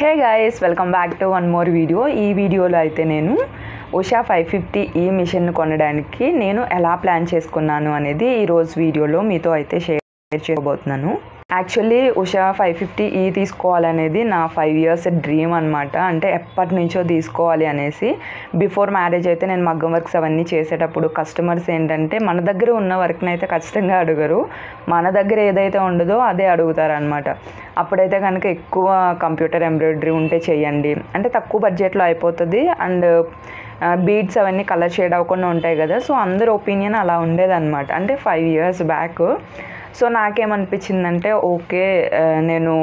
Hey guys, welcome back to one more video. ఈ వీడియోలో అయితే నేను ఉషా 550 మిషన్ కొనడానికి నేను ఎలా ప్లాన్ చేసుకున్నాను అనేది ఈరోజు వీడియోలో మీతో అయితే షేర్ చేయబోతున్నాను. యాక్చువల్లీ ఉషా 550 తీసుకోవాలనేది నా 5 years డ్రీమ్ అనమాట. అంటే ఎప్పటి నుంచో తీసుకోవాలి అనేసి. బిఫోర్ మ్యారేజ్ అయితే నేను మగ్గం వర్క్స్ అవన్నీ చేసేటప్పుడు కస్టమర్స్ ఏంటంటే మన దగ్గర ఉన్న వర్క్ని అయితే ఖచ్చితంగా అడగరు, మన దగ్గర ఏదైతే ఉండదో అదే అడుగుతారు అనమాట. అప్పుడైతే కనుక ఎక్కువ కంప్యూటర్ ఎంబ్రాయిడరీ ఉంటే చేయండి అంటే తక్కువ బడ్జెట్లో అయిపోతుంది అండ్ బీడ్స్ అవన్నీ కలర్ షేడ్ అవ్వకుండా ఉంటాయి కదా. సో అందరి ఒపీనియన్ అలా ఉండేదన్నమాట, అంటే 5 years బ్యాక్. సో నాకేమనిపించిందంటే ఓకే, నేను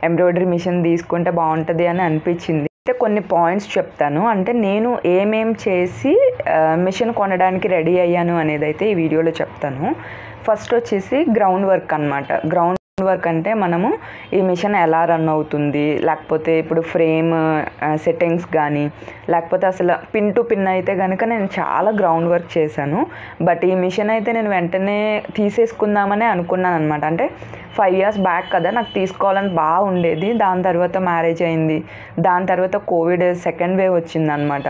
ఎంబ్రాయిడరీ మిషన్ తీసుకుంటే బాగుంటుంది అని అనిపించింది. అంటే కొన్ని పాయింట్స్ చెప్తాను, అంటే నేను ఏమేం చేసి మిషన్ కొనడానికి రెడీ అయ్యాను అనేది అయితే ఈ వీడియోలో చెప్తాను. ఫస్ట్ వచ్చేసి గ్రౌండ్ వర్క్ అనమాట. గ్రౌండ్ వర్క్ అంటే మనము ఈ మిషన్ ఎలా రన్ అవుతుంది, లేకపోతే ఇప్పుడు ఫ్రేమ్ సెట్టింగ్స్ కానీ, లేకపోతే అసలు పిన్ టు పిన్ అయితే కనుక నేను చాలా గ్రౌండ్ వర్క్ చేశాను. బట్ ఈ మిషన్ అయితే నేను వెంటనే తీసేసుకుందామనే అనుకున్నాను అనమాట. అంటే 5 years బ్యాక్ కదా, నాకు తీసుకోవాలని బాగా ఉండేది. దాని తర్వాత మ్యారేజ్ అయింది, దాని తర్వాత కోవిడ్ సెకండ్ వేవ్ వచ్చిందనమాట.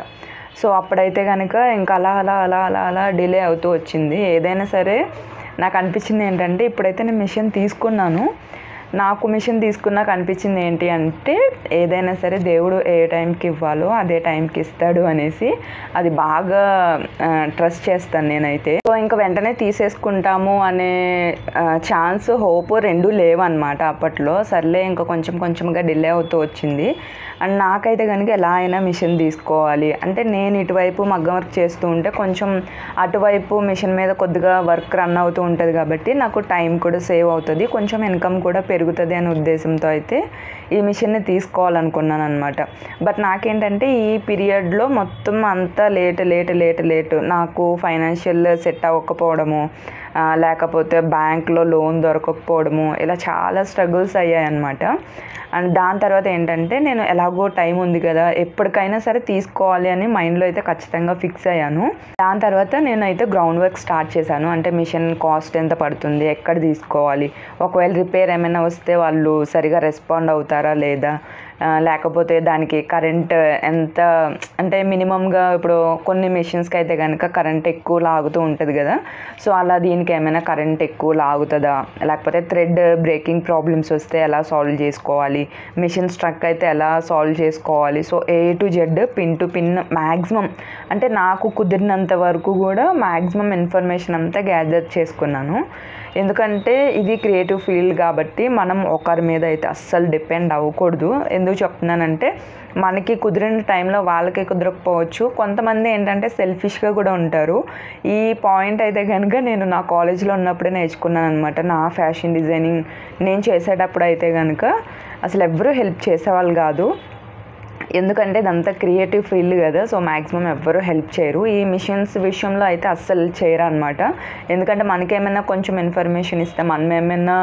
సో అప్పుడైతే కనుక ఇంకా అలా అలా అలా అలా అలా డిలే అవుతూ వచ్చింది. ఏదైనా సరే నాకు అనిపించింది ఏంటంటే ఇప్పుడైతే నేను మిషన్ తీసుకున్నాను, నాకు మిషన్ తీసుకున్నాక అనిపించింది ఏంటి అంటే ఏదైనా సరే దేవుడు ఏ టైంకి ఇవ్వాలో అదే టైంకి ఇస్తాడు అనేసి అది బాగా ట్రస్ట్ చేస్తాను నేనైతే. సో ఇంకా వెంటనే తీసేసుకుంటాము అనే ఛాన్స్, హోప్ రెండూ లేవన్నమాట అప్పట్లో. సర్లే ఇంకా కొంచెం కొంచెంగా డిలే అవుతూ వచ్చింది. అండ్ నాకైతే కనుక ఎలా అయినా మిషన్ తీసుకోవాలి అంటే, నేను ఇటువైపు మగ్గం వర్క్ చేస్తూ ఉంటే కొంచెం అటువైపు మిషన్ మీద కొద్దిగా వర్క్ రన్ అవుతూ ఉంటుంది కాబట్టి నాకు టైం కూడా సేవ్ అవుతుంది, కొంచెం ఇన్కమ్ కూడా పెరుగుతుంది అనే ఉద్దేశంతో అయితే ఈ మిషన్ని తీసుకోవాలనుకున్నాను అనమాట. బట్ నాకేంటంటే ఈ పీరియడ్లో మొత్తం అంతా లేట్ నాకు ఫైనాన్షియల్ సెట్ అవ్వకపోవడము, లేకపోతే బ్యాంక్లో లోన్ దొరకకపోవడము, ఇలా చాలా స్ట్రగుల్స్ అయ్యాయన్నమాట. అండ్ దాని తర్వాత ఏంటంటే నేను ఎలాగో టైం ఉంది కదా, ఎప్పటికైనా సరే తీసుకోవాలి అని మైండ్లో అయితే ఖచ్చితంగా ఫిక్స్ అయ్యాను. దాని తర్వాత నేనైతే గ్రౌండ్ వర్క్ స్టార్ట్ చేశాను. అంటే మిషన్ కాస్ట్ ఎంత పడుతుంది, ఎక్కడ తీసుకోవాలి, ఒకవేళ రిపేర్ ఏమైనా వస్తే వాళ్ళు సరిగా రెస్పాండ్ అవుతారా లేదా, లేకపోతే దానికి కరెంట్ ఎంత, అంటే మినిమంగా ఇప్పుడు కొన్ని మిషన్స్కి అయితే కనుక కరెంట్ ఎక్కువ లాగుతూ ఉంటుంది కదా. సో అలా దీనికి ఏమైనా కరెంట్ ఎక్కువ లాగుతుందా, లేకపోతే థ్రెడ్ బ్రేకింగ్ ప్రాబ్లమ్స్ వస్తే ఎలా సాల్వ్ చేసుకోవాలి, మిషన్ స్ట్రక్ అయితే ఎలా సాల్వ్ చేసుకోవాలి. So A to Z pin to pin maximum, అంటే నాకు కుదిరినంత వరకు కూడా మ్యాక్సిమం ఇన్ఫర్మేషన్ అంతా గ్యాదర్ చేసుకున్నాను. ఎందుకంటే ఇది క్రియేటివ్ ఫీల్డ్ కాబట్టి మనం ఒకరి మీద అయితే అస్సలు డిపెండ్ అవ్వకూడదు. ఎందుకు చెప్తున్నానంటే మనకి కుదిరిన టైంలో వాళ్ళకి కుదరకపోవచ్చు. కొంతమంది ఏంటంటే సెల్ఫిష్గా కూడా ఉంటారు. ఈ పాయింట్ అయితే కనుక నేను నా కాలేజ్లో ఉన్నప్పుడే నేర్చుకున్నాను అనమాట. నా ఫ్యాషన్ డిజైనింగ్ నేను చేసేటప్పుడు అయితే కనుక అసలు ఎవ్వరూ హెల్ప్ చేసేవాళ్ళు కాదు, ఎందుకంటే ఇదంతా క్రియేటివ్ ఫీల్డ్ కదా. సో మ్యాక్సిమం ఎవ్వరూ హెల్ప్ చేయరు. ఈ మిషన్స్ విషయంలో అయితే అస్సలు చేయరు అనమాట. ఎందుకంటే మనకేమైనా కొంచెం ఇన్ఫర్మేషన్ ఇస్తే మనం ఏమైనా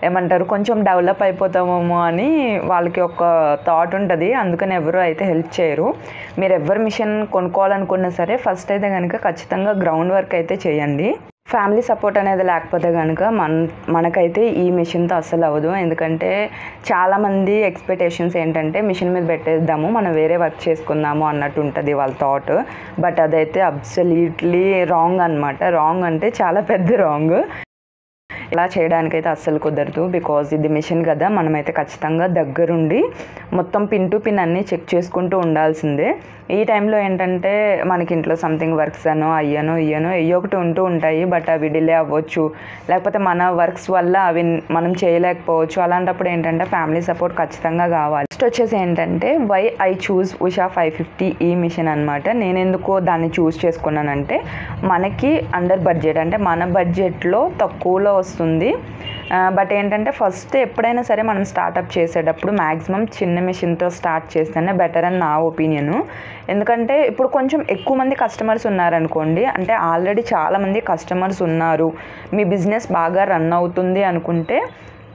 ఏమంటారు కొంచెం డెవలప్ అయిపోతామేమో అని వాళ్ళకి ఒక థాట్ ఉంటుంది, అందుకని ఎవరు అయితే హెల్ప్ చేయరు. మీరు ఎవరు మిషన్ కొనుక్కోవాలనుకున్నా సరే ఫస్ట్ అయితే కనుక ఖచ్చితంగా గ్రౌండ్ వర్క్ అయితే చేయండి. ఫ్యామిలీ సపోర్ట్ అనేది లేకపోతే కనుక మనకైతే ఈ మిషన్తో అస్సలు అవ్వదు. ఎందుకంటే చాలామంది ఎక్స్పెక్టేషన్స్ ఏంటంటే మిషన్ మీద పెట్టేద్దాము, మనం వేరే వర్క్ చేసుకుందాము అన్నట్టు ఉంటుంది వాళ్ళ థాట్. బట్ అదైతే అబ్సల్యూట్లీ రాంగ్ అనమాట. రాంగ్ అంటే చాలా పెద్ద రాంగ్. ఇలా చేయడానికైతే అస్సలు కుదరదు. బికాజ్ ఇది మిషన్ కదా, మనమైతే ఖచ్చితంగా దగ్గరుండి మొత్తం పిన్ టు పిన్ అన్నీ చెక్ చేసుకుంటూ ఉండాల్సిందే. ఈ టైంలో ఏంటంటే మనకి ఇంట్లో సంథింగ్ వర్క్స్ ఇయ్యనో ఒకటి ఉంటూ ఉంటాయి, బట్ అవి డిలే అవ్వచ్చు, లేకపోతే మన వర్క్స్ వల్ల అవి మనం చేయలేకపోవచ్చు. అలాంటప్పుడు ఏంటంటే ఫ్యామిలీ సపోర్ట్ ఖచ్చితంగా కావాలి. నెక్స్ట్ వచ్చేసి ఏంటంటే why I choose Usha 550 machine అనమాట. నేను ఎందుకు దాన్ని చూస్ చేసుకున్నానంటే మనకి అండర్ బడ్జెట్, అంటే మన బడ్జెట్లో తక్కువలో వస్తుంది. బట్ ఏంటంటే ఫస్ట్ ఎప్పుడైనా సరే మనం స్టార్టప్ చేసేటప్పుడు మ్యాక్సిమం చిన్న మిషన్తో స్టార్ట్ చేస్తేనే బెటర్ అని నా ఒపీనియను. ఎందుకంటే ఇప్పుడు కొంచెం ఎక్కువ మంది కస్టమర్స్ ఉన్నారనుకోండి, అంటే ఆల్రెడీ చాలామంది కస్టమర్స్ ఉన్నారు, మీ బిజినెస్ బాగా రన్ అవుతుంది అనుకుంటే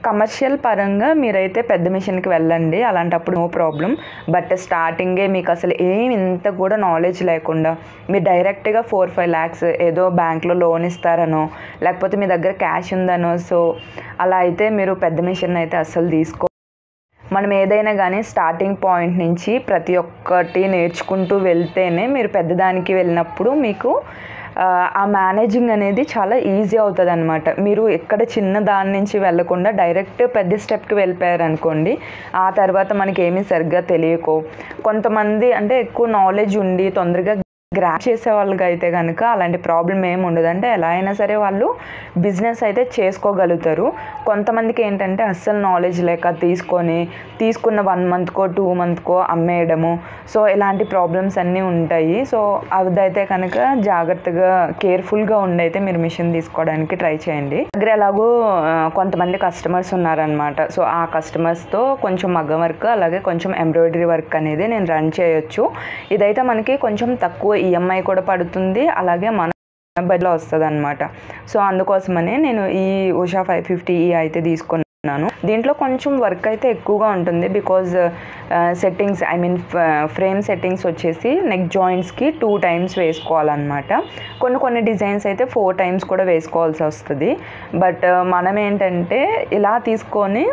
కమర్షియల్ పరంగా మీరైతే పెద్ద మిషన్కి వెళ్ళండి, అలాంటప్పుడు నో ప్రాబ్లం. బట్ స్టార్టింగే మీకు అసలు ఇంత కూడా నాలెడ్జ్ లేకుండా మీరు డైరెక్ట్గా 4-5 lakhs ఏదో బ్యాంక్లో లోన్ ఇస్తారనో, లేకపోతే మీ దగ్గర క్యాష్ ఉందనో, సో అలా అయితే మీరు పెద్ద మిషన్ అయితే అస్సలు మనం ఏదైనా కానీ స్టార్టింగ్ పాయింట్ నుంచి ప్రతి ఒక్కటి నేర్చుకుంటూ వెళ్తేనే మీరు పెద్దదానికి వెళ్ళినప్పుడు మీకు ఆ మేనేజింగ్ అనేది చాలా ఈజీ అవుతుంది అనమాట. మీరు ఎక్కడ చిన్న దాని నుంచి వెళ్ళకుండా డైరెక్ట్ పెద్ద స్టెప్కి వెళ్ళిపోయారనుకోండి, ఆ తర్వాత మనకి ఏమీ సరిగ్గా తెలియకో, కొంతమంది అంటే ఎక్కువ నాలెడ్జ్ ఉండి తొందరగా గ్రాప్ చేసే వాళ్ళకి అయితే కనుక అలాంటి ప్రాబ్లం ఏమి ఉండదు. అంటే ఎలా అయినా సరే వాళ్ళు బిజినెస్ అయితే చేసుకోగలుగుతారు. కొంతమందికి ఏంటంటే అస్సలు నాలెడ్జ్ లేక తీసుకున్న 1 మంత్కో 2 మంత్కో అమ్మేయడము, సో ఇలాంటి ప్రాబ్లమ్స్ అన్నీ ఉంటాయి. సో అదైతే కనుక జాగ్రత్తగా కేర్ఫుల్గా ఉండైతే మీరు మిషన్ తీసుకోవడానికి ట్రై చేయండి. దగ్గర ఎలాగో కొంతమంది కస్టమర్స్ ఉన్నారనమాట. సో ఆ కస్టమర్స్తో కొంచెం మగ్గం వర్క్ అలాగే కొంచెం ఎంబ్రాయిడరీ వర్క్ అనేది నేను రన్ చేయొచ్చు. ఇదైతే మనకి కొంచెం తక్కువ ఈఎంఐ కూడా పడుతుంది, అలాగే మన బడ్లో వస్తుంది అనమాట. సో అందుకోసమనే నేను ఈ ఉషా 550E అయితే తీసుకున్నాను. దీంట్లో కొంచెం వర్క్ అయితే ఎక్కువగా ఉంటుంది. బికాజ్ సెట్టింగ్స్ ఫ్రేమ్ సెట్టింగ్స్ వచ్చేసి నెక్ జాయింట్స్కి 2 టైమ్స్ వేసుకోవాలన్నమాట. కొన్ని డిజైన్స్ అయితే 4 టైమ్స్ కూడా వేసుకోవాల్సి వస్తుంది. బట్ మనం ఏంటంటే ఇలా తీసుకొని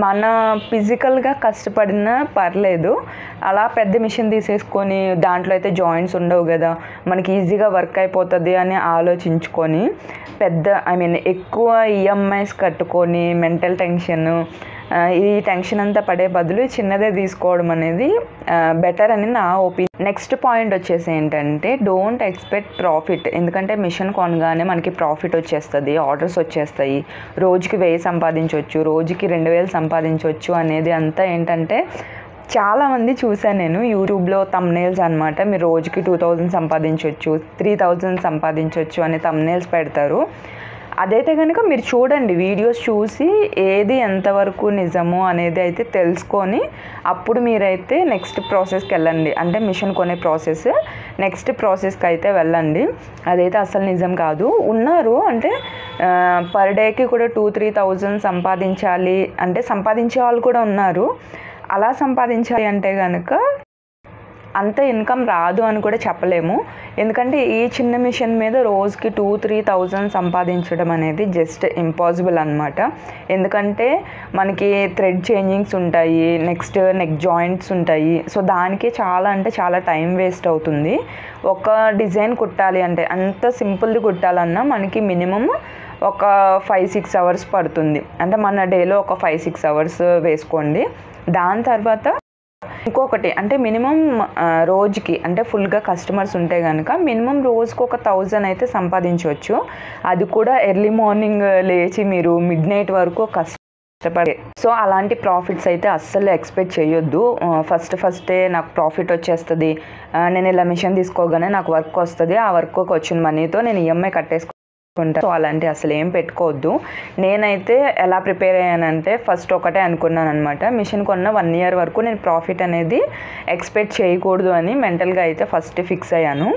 మన ఫిజికల్గా కష్టపడినా పర్లేదు, అలా పెద్ద మిషన్ తీసేసుకొని దాంట్లో అయితే జాయింట్స్ ఉండవు కదా, మనకి ఈజీగా వర్క్ అయిపోతుంది అని ఆలోచించుకొని ఎక్కువ ఈఎంఐస్ కట్టుకొని మెంటల్ టెన్షన్, ఈ టెన్షన్ అంతా పడే బదులు చిన్నదే తీసుకోవడం అనేది బెటర్ అని నా ఒపీనియన్. నెక్స్ట్ పాయింట్ వచ్చేసి ఏంటంటే డోంట్ ఎక్స్పెక్ట్ ప్రాఫిట్. ఎందుకంటే మిషన్ కొనగానే మనకి ప్రాఫిట్ వచ్చేస్తుంది, ఆర్డర్స్ వచ్చేస్తాయి, రోజుకి 1000 సంపాదించవచ్చు, రోజుకి 2000 సంపాదించవచ్చు అనేది అంతా ఏంటంటే చాలామంది చూసాను నేను యూట్యూబ్లో తమ్నేల్స్ అనమాట. మీరు రోజుకి 2000 సంపాదించవచ్చు, 3000 సంపాదించవచ్చు అనే తమ్నేల్స్ పెడతారు. అదైతే కనుక మీరు చూడండి, వీడియోస్ చూసి ఏది ఎంతవరకు నిజము అనేది అయితే తెలుసుకొని అప్పుడు మీరైతే నెక్స్ట్ ప్రాసెస్కి వెళ్ళండి. అంటే మిషన్ కొనే నెక్స్ట్ ప్రాసెస్కి అయితే వెళ్ళండి. అదైతే అసలు నిజం కాదు. ఉన్నారు అంటే పర్ డేకి కూడా 2-3,000 సంపాదించాలి అంటే సంపాదించే వాళ్ళు కూడా ఉన్నారు. అలా సంపాదించాలి అంటే కనుక అంత ఇన్కమ్ రాదు అని కూడా చెప్పలేము. ఎందుకంటే ఈ చిన్న మిషన్ మీద రోజుకి 2-3,000 సంపాదించడం అనేది జస్ట్ ఇంపాసిబుల్ అనమాట. ఎందుకంటే మనకి థ్రెడ్ చేంజింగ్స్ ఉంటాయి, నెక్స్ట్ నెక్ జాయింట్స్ ఉంటాయి. సో దానికి చాలా టైం వేస్ట్ అవుతుంది. ఒక డిజైన్ కుట్టాలి అంటే అంత సింపుల్ది కుట్టాలన్నా మనకి మినిమం ఒక 5-6 అవర్స్ పడుతుంది. అంటే మన డేలో ఒక 5-6 అవర్స్ వేసుకోండి. దాని తర్వాత ఇంకొకటి అంటే మినిమం రోజుకి అంటే ఫుల్గా కస్టమర్స్ ఉంటే కనుక మినిమం రోజుకి ఒక 1000 అయితే సంపాదించవచ్చు. అది కూడా ఎర్లీ మార్నింగ్ లేచి మీరు మిడ్ నైట్ వరకు కష్టపడే. సో అలాంటి ప్రాఫిట్స్ అయితే అస్సలు ఎక్స్పెక్ట్ చేయొద్దు. ఫస్టే నాకు ప్రాఫిట్ వచ్చేస్తుంది, నేను ఇలా మిషన్ తీసుకోగానే నాకు వర్క్ వస్తుంది, ఆ వర్క్కి వచ్చిన మనీతో నేను ఈఎంఐ కట్టేసుకుంటాను. సో అలాంటి అసలు ఏం పెట్టుకోవద్దు. నేనైతే ఎలా ప్రిపేర్ అయ్యానంటే ఫస్ట్ ఒకటే అనుకున్నాను అనమాట, మిషన్ కొన్న 1 year వరకు నేను ప్రాఫిట్ అనేది ఎక్స్పెక్ట్ చేయకూడదు అని మెంటల్గా అయితే ఫస్ట్ ఫిక్స్ అయ్యాను.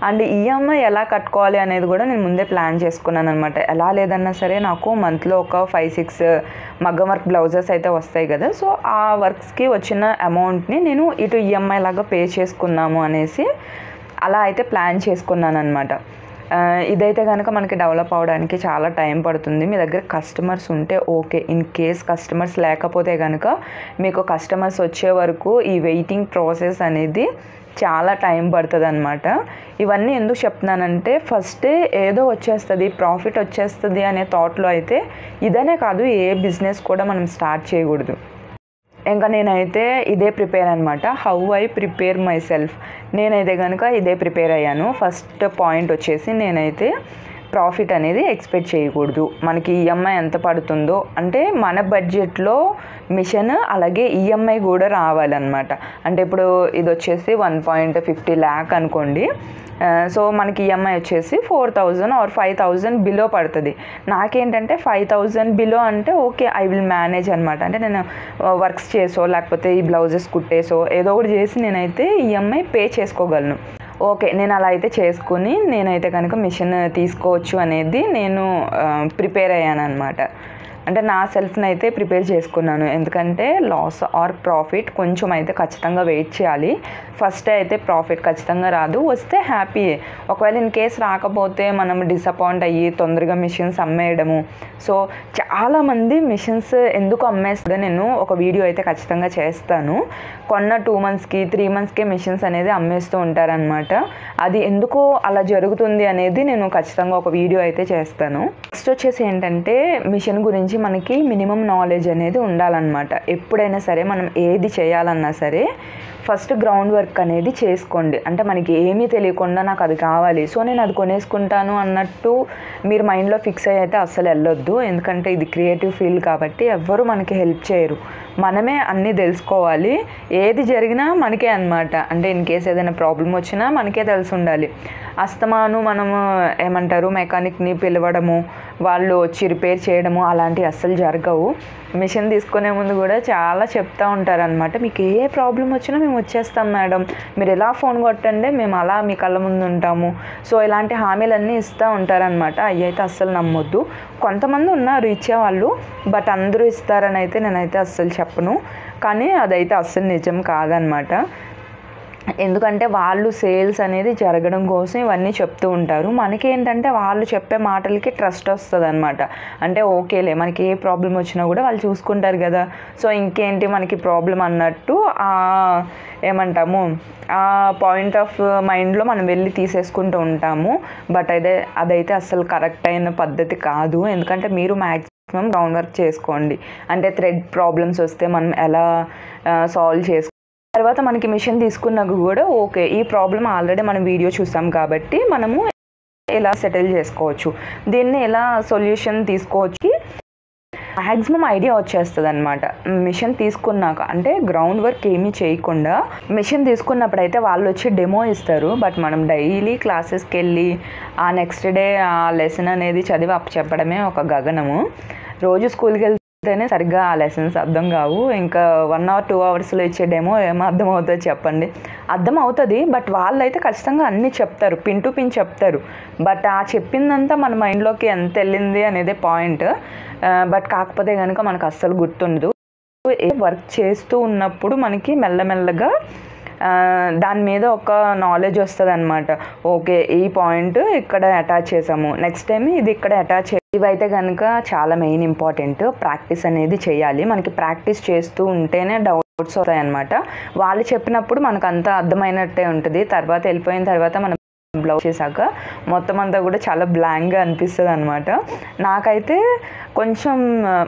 అండ్ ఈఎంఐ ఎలా కట్టుకోవాలి అనేది కూడా నేను ముందే ప్లాన్ చేసుకున్నాను అనమాట. ఎలా లేదన్నా సరే నాకు మంత్లో ఒక 5-6 మగ్గం వర్క్ బ్లౌజెస్ అయితే వస్తాయి కదా, సో ఆ వర్క్స్కి వచ్చిన అమౌంట్ని నేను ఇటు ఈఎంఐ లాగా పే చేసుకున్నాము అనేసి అలా అయితే ప్లాన్ చేసుకున్నాను అనమాట. ఇదైతే కనుక మనకి డెవలప్ అవడానికి చాలా టైం పడుతుంది. మీ దగ్గర కస్టమర్స్ ఉంటే ఓకే, ఇన్ కేస్ కస్టమర్స్ లేకపోతే కనుక మీకు కస్టమర్స్ వచ్చే వరకు ఈ వెయిటింగ్ ప్రాసెస్ అనేది చాలా టైం పడుతుంది అనమాట. ఇవన్నీ ఎందుకు చెప్తున్నానంటే ఫస్టే ఏదో వచ్చేస్తుంది, ప్రాఫిట్ వచ్చేస్తుంది అనే థాట్లో అయితే ఇదనే కాదు ఏ బిజినెస్ కూడా మనం స్టార్ట్ చేయకూడదు. ఇంకా నేనైతే ఇదే ప్రిపేర్ అనమాట. How I prepare my self, నేనైతే కనుక ఇదే ప్రిపేర్ అయ్యాను. ఫస్ట్ పాయింట్ వచ్చేసి నేనైతే ప్రాఫిట్ అనేది ఎక్స్పెక్ట్ చేయకూడదు. మనకి ఈఎంఐ ఎంత పడుతుందో అంటే మన బడ్జెట్లో మిషన్ అలాగే ఈఎంఐ కూడా రావాలన్నమాట. అంటే ఇప్పుడు ఇది వచ్చేసి 1.50 lakh అనుకోండి. సో మనకి ఈఎంఐ వచ్చేసి 4,000 ఆర్ 5,000 బిలో పడుతుంది. నాకేంటంటే 5,000 బిలో అంటే ఓకే, ఐ విల్ మేనేజ్ అనమాట. అంటే నేను వర్క్స్ చేసో లేకపోతే ఈ బ్లౌజెస్ కుట్టేసో ఏదో ఒకటి చేసి నేనైతే ఈఎంఐ పే చేసుకోగలను. ఓకే, నేను అలా అయితే చేసుకుని నేనైతే కనుక మిషన్ తీసుకోవచ్చు అనేది నేను ప్రిపేర్ అయ్యాను అనమాట. అంటే నా సెల్ఫ్ని అయితే ప్రిపేర్ చేసుకున్నాను. ఎందుకంటే లాస్ ఆర్ ప్రాఫిట్ కొంచెం అయితే ఖచ్చితంగా వెయిట్ చేయాలి. ఫస్ట్ అయితే ప్రాఫిట్ ఖచ్చితంగా రాదు, వస్తే హ్యాపీ. ఒకవేళ ఇన్ కేస్ రాకపోతే మనం డిసప్పాయింట్ అయ్యి తొందరగా మిషన్స్ అమ్మేయడము. సో చాలామంది మిషన్స్ ఎందుకు అమ్మేస్తుందో నేను ఒక వీడియో అయితే ఖచ్చితంగా చేస్తాను. కొన్న 2 monthsకి 3 monthsకే మిషన్స్ అనేది అమ్మేస్తూ ఉంటారనమాట. అది ఎందుకు అలా జరుగుతుంది అనేది నేను ఖచ్చితంగా ఒక వీడియో అయితే చేస్తాను. నెక్స్ట్ వచ్చేసి ఏంటంటే మిషన్ గురించి మనకి మినిమం నాలెడ్జ్ అనేది ఉండాలన్నమాట. ఎప్పుడైనా సరే మనం ఏది చేయాలన్నా సరే ఫస్ట్ గ్రౌండ్ వర్క్ అనేది చేసుకోండి. అంటే మనకి ఏమీ తెలియకుండా నాకు అది కావాలి, సో నేను అది కొనేసుకుంటాను అన్నట్టు మీరు మైండ్లో ఫిక్స్ అయ్యి అయితే అస్సలు వెళ్ళొద్దు. ఎందుకంటే ఇది క్రియేటివ్ ఫీల్డ్ కాబట్టి ఎవ్వరూ మనకి హెల్ప్ చేయరు. మనమే అన్నీ తెలుసుకోవాలి. ఏది జరిగినా మనకే అన్నమాట. అంటే ఇన్ కేస్ ఏదైనా ప్రాబ్లం వచ్చినా మనకే తెలిసి ఉండాలి. అస్తమాను మనము ఏమంటారు మెకానిక్ని పిలవడము, వాళ్ళు వచ్చి రిపేర్ చేయడము అలాంటివి అస్సలు జరగవు. మిషన్ తీసుకునే ముందు కూడా చాలా చెప్తూ ఉంటారనమాట. మీకు ఏ ప్రాబ్లం వచ్చినా మేము వచ్చేస్తాం మేడం, మీరు ఎలా ఫోన్ కొట్టండి మేము అలా మీ కళ్ళ ముందు ఉంటాము. సో ఇలాంటి హామీలన్నీ ఇస్తూ ఉంటారనమాట. అవి అయితే అస్సలు నమ్మొద్దు. కొంతమంది ఉన్నారు ఇచ్చేవాళ్ళు, బట్ అందరూ ఇస్తారని అయితే నేనైతే అస్సలు చెప్పను. కానీ అదైతే అస్సలు నిజం కాదనమాట. ఎందుకంటే వాళ్ళు సేల్స్ అనేది జరగడం కోసం ఇవన్నీ చెప్తూ ఉంటారు. మనకేంటంటే వాళ్ళు చెప్పే మాటలకి ట్రస్ట్ వస్తుంది అనమాట. అంటే ఓకేలే మనకి ఏ ప్రాబ్లం వచ్చినా కూడా వాళ్ళు చూసుకుంటారు కదా, సో ఇంకేంటి మనకి ప్రాబ్లం అన్నట్టు ఏమంటాము ఆ పాయింట్ ఆఫ్ మైండ్లో మనం వెళ్ళి తీసేసుకుంటూ ఉంటాము. బట్ అదైతే అస్సలు కరెక్ట్ అయిన పద్ధతి కాదు. ఎందుకంటే మీరు మ్యాక్సిమం గ్రౌండ్ వర్క్ చేసుకోండి. అంటే థ్రెడ్ ప్రాబ్లమ్స్ వస్తే మనం ఎలా సాల్వ్ చేసుకో తర్వాత మనకి మిషన్ తీసుకున్నాక కూడా ఓకే ఈ ప్రాబ్లం ఆల్రెడీ మనం వీడియో చూసాం కాబట్టి మనము ఎలా సెటిల్ చేసుకోవచ్చు, దీన్ని ఎలా సొల్యూషన్ తీసుకోవచ్చు మ్యాక్సిమం ఐడియా వచ్చేస్తుంది అనమాట. మిషన్ తీసుకున్నాక అంటే గ్రౌండ్ వర్క్ ఏమీ చేయకుండా మిషన్ తీసుకున్నప్పుడు అయితే వాళ్ళు వచ్చి డెమో ఇస్తారు. బట్ మనం డైలీ క్లాసెస్కి వెళ్ళి ఆ నెక్స్ట్ డే ఆ లెసన్ అనేది చదివి అప్ చెప్పడమే ఒక గగనము. రోజు స్కూల్కి వెళ్తేనే సరిగ్గా ఆ లెసన్స్ అర్థం కావు. ఇంకా 1 or 2 hours ఇచ్చే డెమో ఏమో అర్థం అవుతుంది చెప్పండి? అర్థం అవుతుంది, బట్ వాళ్ళైతే ఖచ్చితంగా అన్నీ చెప్తారు, పిన్ టు పిన్ చెప్తారు. బట్ ఆ చెప్పిందంతా మన మైండ్లోకి ఎంత వెళ్ళింది అనేదే పాయింట్. బట్ కాకపోతే కనుక మనకు అస్సలు గుర్తుండదు. ఏ వర్క్ చేస్తూ ఉన్నప్పుడు మనకి మెల్లమెల్లగా దాని మీద ఒక నాలెడ్జ్ వస్తుంది అనమాట. ఓకే ఈ పాయింట్ ఇక్కడ అటాచ్ చేసాము, నెక్స్ట్ టైం ఇది ఇక్కడ అటాచ్ ఇవైతే కనుక చాలా మెయిన్ ఇంపార్టెంట్. ప్రాక్టీస్ అనేది చేయాలి. మనకి ప్రాక్టీస్ చేస్తూ ఉంటేనే డౌట్స్ వస్తాయి అన్నమాట. వాళ్ళు చెప్పినప్పుడు మనకు అంతా అర్థమైనట్టే ఉంటుంది. తర్వాత వెళ్ళిపోయిన తర్వాత మనం బ్లౌజ్ చేశాక మొత్తం అంతా కూడా చాలా బ్లాంక్గా అనిపిస్తుంది అనమాట. నాకైతే కొంచెం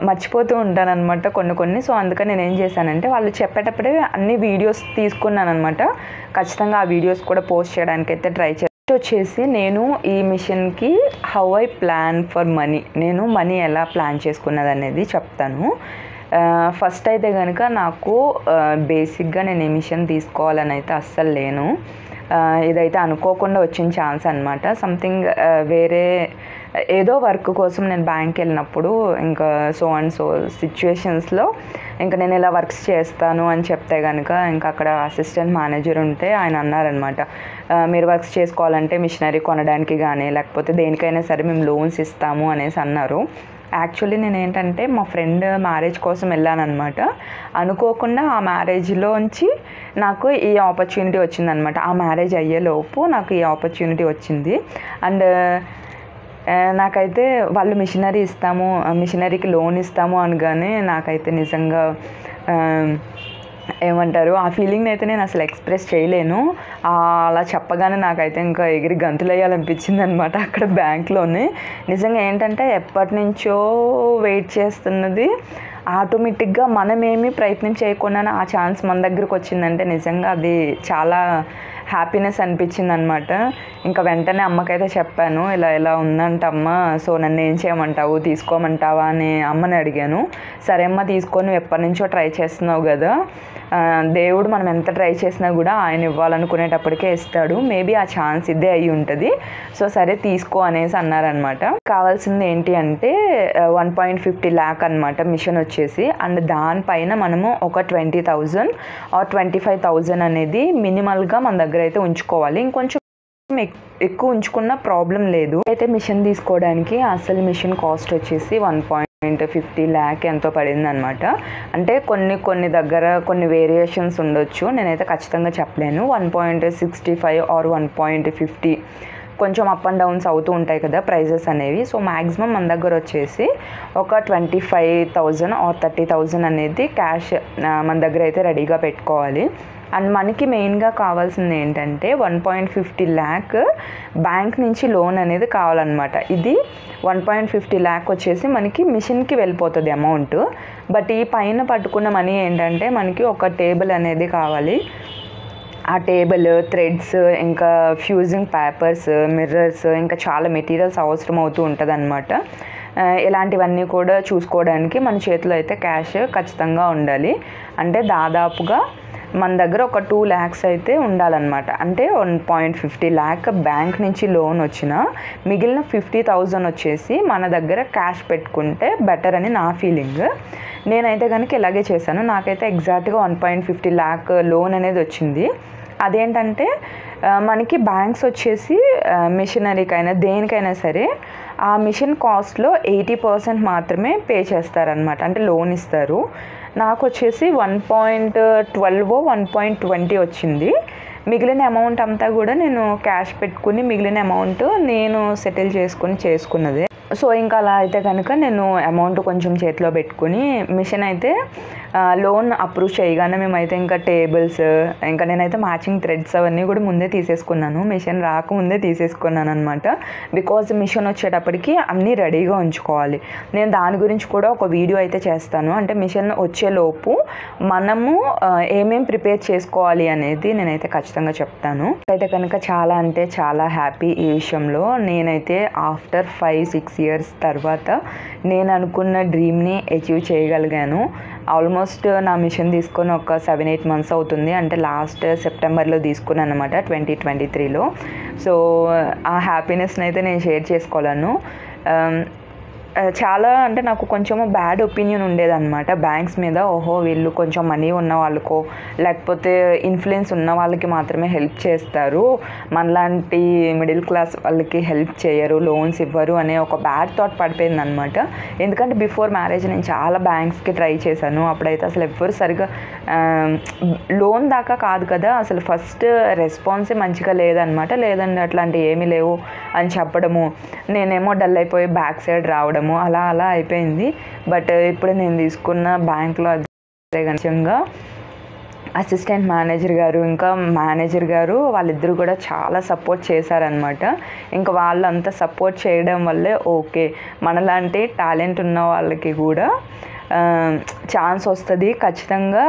మర్చిపోతూ ఉంటాను అనమాట కొన్ని. సో అందుకని నేను ఏం చేశానంటే వాళ్ళు చెప్పేటప్పుడే అన్ని వీడియోస్ తీసుకున్నాను అనమాట. ఖచ్చితంగా ఆ వీడియోస్ కూడా పోస్ట్ చేయడానికి అయితే ట్రై చేస్తాను. వచ్చేసి నేను ఈ మిషన్కి how I plan for money, నేను మనీ ఎలా ప్లాన్ చేసుకున్నది అనేది చెప్తాను. ఫస్ట్ అయితే కనుక నాకు బేసిక్గా నేను ఈ మిషన్ తీసుకోవాలని అయితే అస్సలు లేను. ఇదైతే అనుకోకుండా వచ్చిన ఛాన్స్ అనమాట. సంథింగ్ వేరే ఏదో వర్క్ కోసం నేను బ్యాంక్కి వెళ్ళినప్పుడు ఇంకా సో అండ్ సో సిచ్యువేషన్స్లో ఇంకా నేను ఇలా వర్క్స్ చేస్తాను అని చెప్తే కనుక ఇంకా అక్కడ అసిస్టెంట్ మేనేజర్ ఉంటే ఆయన అన్నారనమాట, మీరు వర్క్స్ చేసుకోవాలంటే మిషనరీ కొనడానికి కానీ లేకపోతే దేనికైనా సరే మేము లోన్స్ ఇస్తాము అనేసి అన్నారు. యాక్చువల్లీ నేను ఏంటంటే మా ఫ్రెండ్ మ్యారేజ్ కోసం వెళ్ళానమాట. అనుకోకుండా ఆ మ్యారేజ్లోంచి నాకు ఈ ఆపర్చునిటీ వచ్చిందనమాట. ఆ మ్యారేజ్ అయ్యేలోపు నాకు ఈ ఆపర్చునిటీ వచ్చింది. అండ్ నాకైతే వాళ్ళు మిషనరీకి లోన్ ఇస్తాము అనగానే నాకైతే నిజంగా ఏమంటారు ఆ ఫీలింగ్ని అయితే నేను అసలు ఎక్స్ప్రెస్ చేయలేను. అలా చెప్పగానే నాకైతే ఇంకా ఎగిరి గంతులు వేయాలనిపించింది అనమాట అక్కడ బ్యాంక్లోనే. నిజంగా ఏంటంటే ఎప్పటి నుంచో వెయిట్ చేస్తున్నది ఆటోమేటిక్గా మనమేమి ప్రయత్నం చేయకుండానే ఆ ఛాన్స్ మన దగ్గరకు వచ్చిందంటే నిజంగా అది చాలా హ్యాపీనెస్ అనిపించింది అనమాట. ఇంకా వెంటనే అమ్మకైతే చెప్పాను, ఇలా ఉందంట అమ్మ, సో నన్ను ఏం చేయమంటావు, తీసుకోమంటావా అని అమ్మని అడిగాను. సరే అమ్మ తీసుకో, నువ్వు ఎప్పటి నుంచో ట్రై చేస్తున్నావు కదా, దేవుడు మనం ఎంత ట్రై చేసినా కూడా ఆయన ఇవ్వాలనుకునేటప్పటికే ఇస్తాడు, మేబీ ఆ ఛాన్స్ ఇదే అయి ఉంటుంది, సో సరే తీసుకో అనేసి అన్నారనమాట. కావాల్సింది ఏంటి అంటే 1.50 lakh అనమాట మిషన్ వచ్చేసి. అండ్ దానిపైన మనము ఒక 20,000 or 25,000 అనేది మినిమల్గా మన దగ్గర అయితే ఉంచుకోవాలి. ఇంకొంచెం ఎక్కువ ఉంచుకున్న ప్రాబ్లం లేదు. అయితే మిషన్ తీసుకోవడానికి అసలు మిషన్ కాస్ట్ వచ్చేసి 1.50 lakh ఎంతో పడిందనమాట. అంటే కొన్ని దగ్గర కొన్ని వేరియేషన్స్ ఉండొచ్చు, నేనైతే ఖచ్చితంగా చెప్పలేను. 1.65 ఆర్ 1.50 కొంచెం అప్ అండ్ డౌన్స్ అవుతూ ఉంటాయి కదా ప్రైజెస్ అనేవి. సో మ్యాక్సిమం మన దగ్గర వచ్చేసి ఒక 25,000 ఆర్ 30,000 అనేది క్యాష్ మన దగ్గర అయితే రెడీగా పెట్టుకోవాలి. అండ్ మనకి మెయిన్గా కావాల్సింది ఏంటంటే 1.50 lakh బ్యాంక్ నుంచి లోన్ అనేది కావాలన్నమాట. ఇది 1.50 lakh వచ్చేసి మనకి మిషన్కి వెళ్ళిపోతుంది అమౌంట్. బట్ ఈ పైన పట్టుకున్న మనీ ఏంటంటే మనకి ఒక టేబుల్ అనేది కావాలి. ఆ టేబుల్, థ్రెడ్స్, ఇంకా ఫ్యూజింగ్ పేపర్స్, మిర్రర్స్, ఇంకా చాలా మెటీరియల్స్ అవసరం అవుతూ ఉంటుంది అనమాట. ఇలాంటివన్నీ కూడా చూసుకోవడానికి మన చేతిలో అయితే క్యాష్ ఖచ్చితంగా ఉండాలి. అంటే దాదాపుగా మన దగ్గర ఒక 2 lakhs అయితే ఉండాలన్నమాట. అంటే 1.50 lakh బ్యాంక్ నుంచి లోన్ వచ్చిన మిగిలిన 50,000 వచ్చేసి మన దగ్గర క్యాష్ పెట్టుకుంటే బెటర్ అని నా ఫీలింగ్. నేనైతే కనుక ఇలాగే చేశాను. నాకైతే ఎగ్జాక్ట్గా 1.50 lakh లోన్ అనేది వచ్చింది. అదేంటంటే మనకి బ్యాంక్స్ వచ్చేసి మిషనరీకైనా దేనికైనా సరే ఆ మిషన్ కాస్ట్లో 80% మాత్రమే పే చేస్తారనమాట, అంటే లోన్ ఇస్తారు. నాకు వచ్చేసి 1.12 1.20 వచ్చింది. మిగిలిన అమౌంట్ అంతా కూడా నేను క్యాష్ పెట్టుకుని మిగిలిన అమౌంట్ నేను సెటిల్ చేసుకున్నదే. సో ఇంకా అలా అయితే కనుక నేను అమౌంట్ కొంచెం చేతిలో పెట్టుకుని మిషన్ అయితే లోన్ అప్రూవ్ చేయగానే మేమైతే ఇంకా టేబుల్స్, ఇంకా నేనైతే మ్యాచింగ్ థ్రెడ్స్ అవన్నీ కూడా ముందే తీసేసుకున్నాను. మిషన్ రాకముందే తీసేసుకున్నాను అనమాట. బికాజ్ మిషన్ వచ్చేటప్పటికి అన్నీ రెడీగా ఉంచుకోవాలి. నేను దాని గురించి కూడా ఒక వీడియో అయితే చేస్తాను. అంటే మిషన్ వచ్చేలోపు మనము ఏమేం ప్రిపేర్ చేసుకోవాలి అనేది నేనైతే ఖచ్చితంగా చెప్తాను. అయితే కనుక చాలా అంటే చాలా హ్యాపీ ఈ విషయంలో. నేనైతే ఆఫ్టర్ 5-6 years తర్వాత నేను అనుకున్న డ్రీమ్ని అచీవ్ చేయగలిగాను. ఆల్మోస్ట్ నా మిషన్ తీసుకొని ఒక 7-8 months అవుతుంది. అంటే లాస్ట్ సెప్టెంబర్లో తీసుకున్నాను అనమాట, 2023లో. సో ఆ హ్యాపీనెస్ని అయితే నేను షేర్ చేసుకోలేను. చాలా అంటే నాకు కొంచెము బ్యాడ్ ఒపీనియన్ ఉండేదన్నమాట బ్యాంక్స్ మీద. ఓహో వీళ్ళు కొంచెం మనీ ఉన్న వాళ్ళకో లేకపోతే ఇన్ఫ్లుయెన్స్ ఉన్న వాళ్ళకి మాత్రమే హెల్ప్ చేస్తారు, మనలాంటి మిడిల్ క్లాస్ వాళ్ళకి హెల్ప్ చేయరు, లోన్స్ ఇవ్వరు అనే ఒక బ్యాడ్ థాట్ పడిపోయింది అనమాట. ఎందుకంటే బిఫోర్ మ్యారేజ్ నేను చాలా బ్యాంక్స్కి ట్రై చేశాను. అప్పుడైతే అసలు ఎవ్వరు సరిగా లోన్ దాకా కాదు కదా, అసలు ఫస్ట్ రెస్పాన్సే మంచిగా లేదనమాట. లేదండి అట్లాంటివి ఏమీ లేవు అని చెప్పడము, నేనేమో డల్ అయిపోయి బ్యాక్ సైడ్ రావడము, అలా అయిపోయింది. బట్ ఇప్పుడు నేను తీసుకున్న బ్యాంక్లో అదే నిజంగా అసిస్టెంట్ మేనేజర్ గారు ఇంకా మేనేజర్ గారు వాళ్ళిద్దరూ కూడా చాలా సపోర్ట్ చేశారనమాట. ఇంకా వాళ్ళంతా సపోర్ట్ చేయడం వల్లే ఓకే మనలాంటి టాలెంట్ ఉన్న వాళ్ళకి కూడా ఛాన్స్ వస్తుంది. ఖచ్చితంగా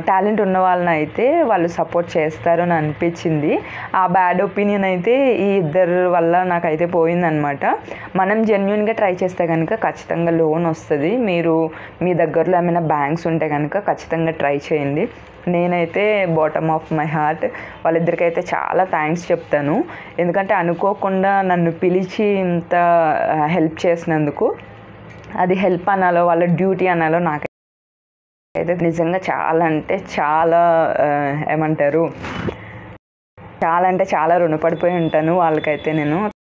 టాలెంట్ ఉన్న వాళ్ళని అయితే వాళ్ళు సపోర్ట్ చేస్తారు అని అనిపించింది. ఆ బ్యాడ్ ఒపీనియన్ అయితే ఈ ఇద్దరు వల్ల నాకైతే పోయిందనమాట. మనం జెన్యున్గా ట్రై చేస్తే కనుక ఖచ్చితంగా లోన్ వస్తుంది. మీరు మీ దగ్గరలో ఏమైనా బ్యాంక్స్ ఉంటే కనుక ఖచ్చితంగా ట్రై చేయండి. నేనైతే బాటమ్ ఆఫ్ మై హార్ట్ వాళ్ళిద్దరికైతే చాలా థ్యాంక్స్ చెప్తాను. ఎందుకంటే అనుకోకుండా నన్ను పిలిచి ఇంత హెల్ప్ చేసినందుకు, అది హెల్ప్ అనాలో వాళ్ళ డ్యూటీ అనాలో నాకు అయితే నిజంగా చాలా అంటే చాలా ఏమంటారు, చాలా అంటే చాలా రుణపడిపోయి ఉంటాను వాళ్ళకైతే నేను.